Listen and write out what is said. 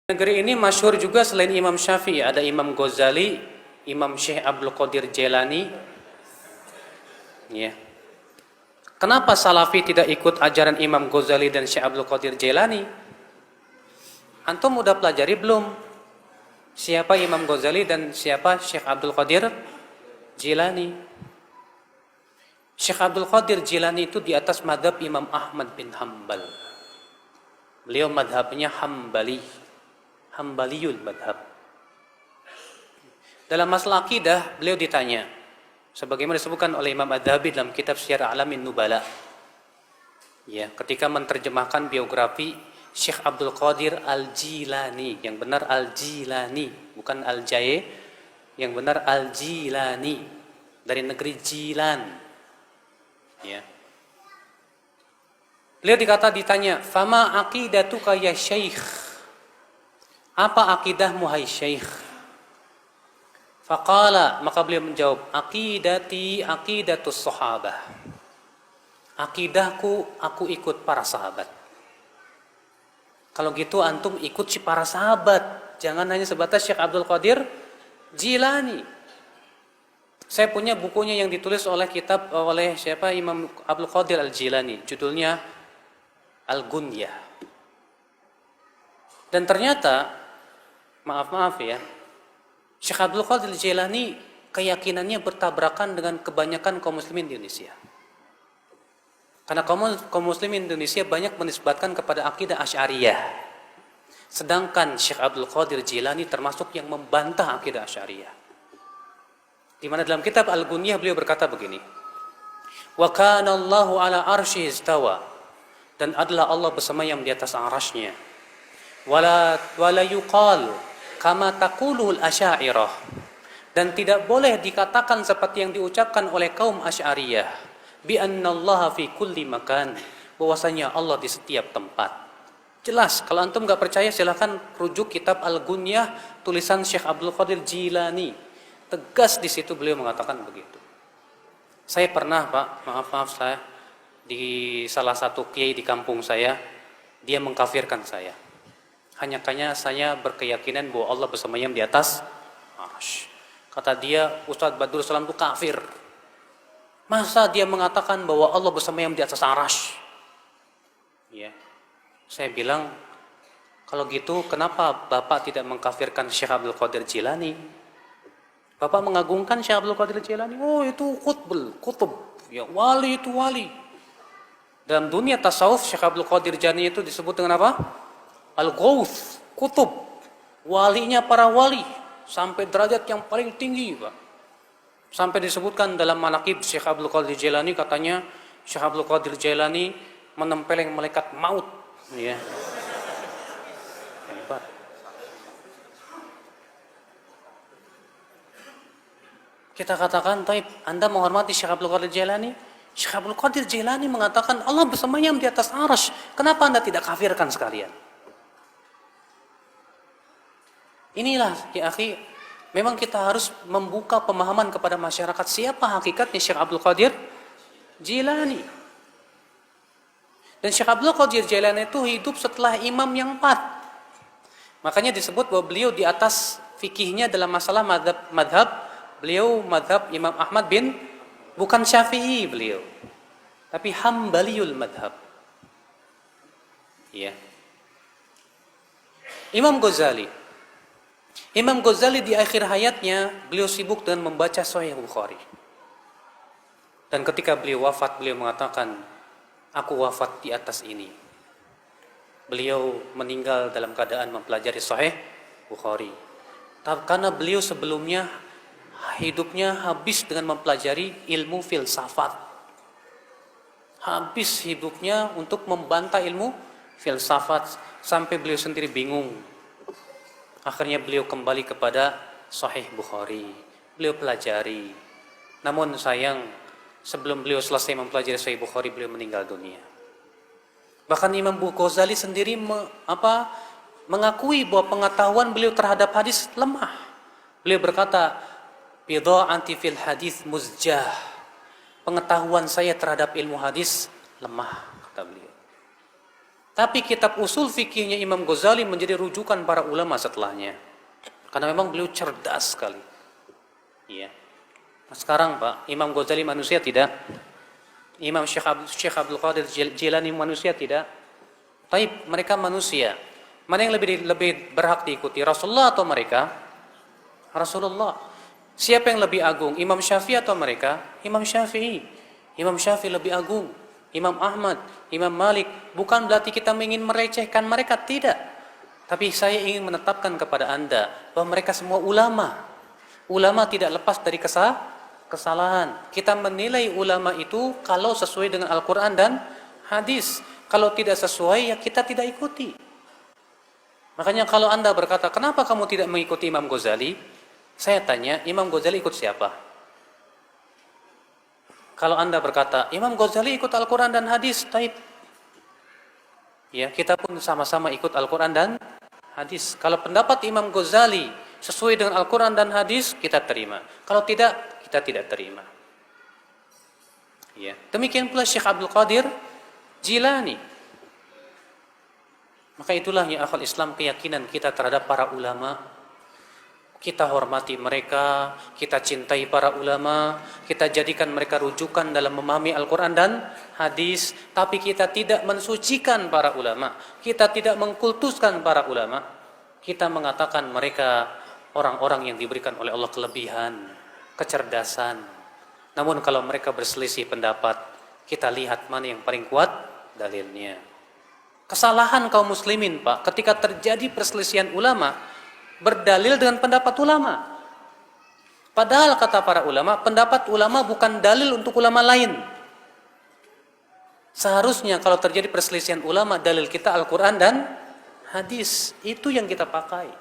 Negeri ini masyhur juga selain Imam Syafi'i, ada Imam Ghazali, Imam Syekh Abdul Qadir Jailani. Ya. Kenapa Salafi tidak ikut ajaran Imam Ghazali dan Syekh Abdul Qadir Jailani? Antum udah pelajari belum? Siapa Imam Ghazali dan siapa Syekh Abdul Qadir Jailani? Syekh Abdul Qadir Jailani itu di atas madhab Imam Ahmad bin Hanbal. Beliau madhabnya Hambaliyul madhab. Dalam masalah akidah, beliau ditanya, sebagaimana disebutkan oleh Imam Adz-Dzahabi dalam kitab Syiar A'lamin Nubala. Ya, ketika menerjemahkan biografi Syekh Abdul Qadir Al-Jilani, yang benar Al-Jilani, bukan Al-Jaye, yang benar Al-Jilani, dari negeri Jilan. Ya. Beliau ditanya, "Fama aqidatuka ya Syekh?" Apa akidahmu hai Syekh? Faqala, maka beliau menjawab, "Aqidati aqidatus sahabah." Akidahku, aku ikut para sahabat. Kalau gitu antum ikut si para sahabat, jangan hanya sebatas Syekh Abdul Qadir Jilani. Saya punya bukunya yang ditulis oleh siapa, Imam Abdul Qadir Al-Jilani, judulnya Al-Gunyah. Dan ternyata maaf ya, Syekh Abdul Qadir Jailani keyakinannya bertabrakan dengan kebanyakan kaum muslimin di Indonesia. Karena kaum muslimin Indonesia banyak menisbatkan kepada akidah Asy'ariyah. Sedangkan Syekh Abdul Qadir Jailani termasuk yang membantah akidah Asy'ariyah. Di mana dalam kitab Al-Gunyah beliau berkata begini, "Wa kana Allahu ala arsyihi istawa." Dan adalah Allah bersemayam di atas arasy-Nya. Wala yuqal kama taqulul asy'ariyah, dan tidak boleh dikatakan seperti yang diucapkan oleh kaum Asy'ariyah, bi annallaha fi kulli makan, bahwasanya Allah di setiap tempat. Jelas, kalau antum enggak percaya silahkan rujuk kitab Al-Gunyah tulisan Syekh Abdul Qadir Jilani. Tegas di situ beliau mengatakan begitu. Saya pernah, Pak, maaf saya di salah satu kiai di kampung saya, dia mengkafirkan saya. Hanya saya berkeyakinan bahwa Allah bersemayam di atas arsy. Kata dia, Ustadz Badrul Salam itu kafir. Masa dia mengatakan bahwa Allah bersemayam di atas arsy? Ya. Saya bilang, kalau gitu kenapa Bapak tidak mengkafirkan Syekh Abdul Qadir Jilani? Bapak mengagungkan Syekh Abdul Qadir Jilani. Oh, itu kutub. Ya, wali itu wali. Dalam dunia tasawuf, Syekh Abdul Qadir Jilani itu disebut dengan apa? Al-Ghauth, kutub, walinya para wali, sampai derajat yang paling tinggi, Pak. Sampai disebutkan dalam manaqib Syekh Abdul Qadir Jailani, katanya Syekh Abdul Qadir Jailani menempeleng malaikat maut, ya. Hebat. Kita katakan, "Taib, Anda menghormati Syekh Abdul Qadir Jailani?" Syekh Abdul Qadir Jailani mengatakan Allah bersemayam di atas arsy. Kenapa Anda tidak kafirkan sekalian? Inilah, ya akhi, memang kita harus membuka pemahaman kepada masyarakat siapa hakikatnya Syekh Abdul Qadir Jilani. Dan Syekh Abdul Qadir Jilani itu hidup setelah imam yang 4. Makanya disebut bahwa beliau di atas fikihnya dalam masalah madhab, beliau madhab Imam Ahmad bukan Syafi'i beliau, tapi Hambaliyul madhab. Ya. Imam Ghazali di akhir hayatnya beliau sibuk dengan membaca Sahih Bukhari. Dan ketika beliau wafat, beliau mengatakan, "Aku wafat di atas ini." Beliau meninggal dalam keadaan mempelajari Sahih Bukhari. Karena beliau sebelumnya hidupnya habis dengan mempelajari ilmu filsafat. Habis hidupnya untuk membantah ilmu filsafat sampai beliau sendiri bingung. Akhirnya beliau kembali kepada Sahih Bukhari. Beliau pelajari. Namun sayang, sebelum beliau selesai mempelajari Sahih Bukhari, beliau meninggal dunia. Bahkan Imam Ghazali sendiri mengakui bahwa pengetahuan beliau terhadap hadis lemah. Beliau berkata, "Bidha'ati fil hadis muzjah." Pengetahuan saya terhadap ilmu hadis lemah, kata beliau. Tapi kitab usul fikihnya Imam Ghazali menjadi rujukan para ulama setelahnya. Karena memang beliau cerdas sekali. Iya. Nah, sekarang Pak, Imam Ghazali manusia tidak? Imam Syekh Abdul Qadir Jilani manusia tidak? Tapi mereka manusia. Mana yang lebih berhak diikuti, Rasulullah atau mereka? Rasulullah. Siapa yang lebih agung, Imam Syafi'i atau mereka? Imam Syafi'i. Imam Syafi'i lebih agung. Imam Ahmad, Imam Malik. Bukan berarti kita ingin merecehkan mereka, tidak. Tapi saya ingin menetapkan kepada Anda bahwa mereka semua ulama. Ulama tidak lepas dari kesalahan. Kita menilai ulama itu kalau sesuai dengan Al-Quran dan hadis. Kalau tidak sesuai, ya kita tidak ikuti. Makanya kalau Anda berkata, kenapa kamu tidak mengikuti Imam Ghazali? Saya tanya, Imam Ghazali ikut siapa? Kalau Anda berkata, Imam Ghazali ikut Al-Quran dan hadis, taib. Ya, kita pun sama-sama ikut Al-Quran dan hadis. Kalau pendapat Imam Ghazali sesuai dengan Al-Quran dan hadis, kita terima. Kalau tidak, kita tidak terima. Ya. Demikian pula Syekh Abdul Qadir Jilani. Maka itulah ya akhwal Islam, keyakinan kita terhadap para ulama. Kita hormati mereka, kita cintai para ulama, kita jadikan mereka rujukan dalam memahami Al-Quran dan hadis. Tapi kita tidak mensucikan para ulama, kita tidak mengkultuskan para ulama. Kita mengatakan mereka orang-orang yang diberikan oleh Allah kelebihan, kecerdasan. Namun kalau mereka berselisih pendapat, kita lihat mana yang paling kuat dalilnya. Kesalahan kaum muslimin, Pak, ketika terjadi perselisihan ulama, berdalil dengan pendapat ulama. Padahal kata para ulama, pendapat ulama bukan dalil untuk ulama lain. Seharusnya kalau terjadi perselisihan ulama, dalil kita Al-Quran dan hadis. Itu yang kita pakai.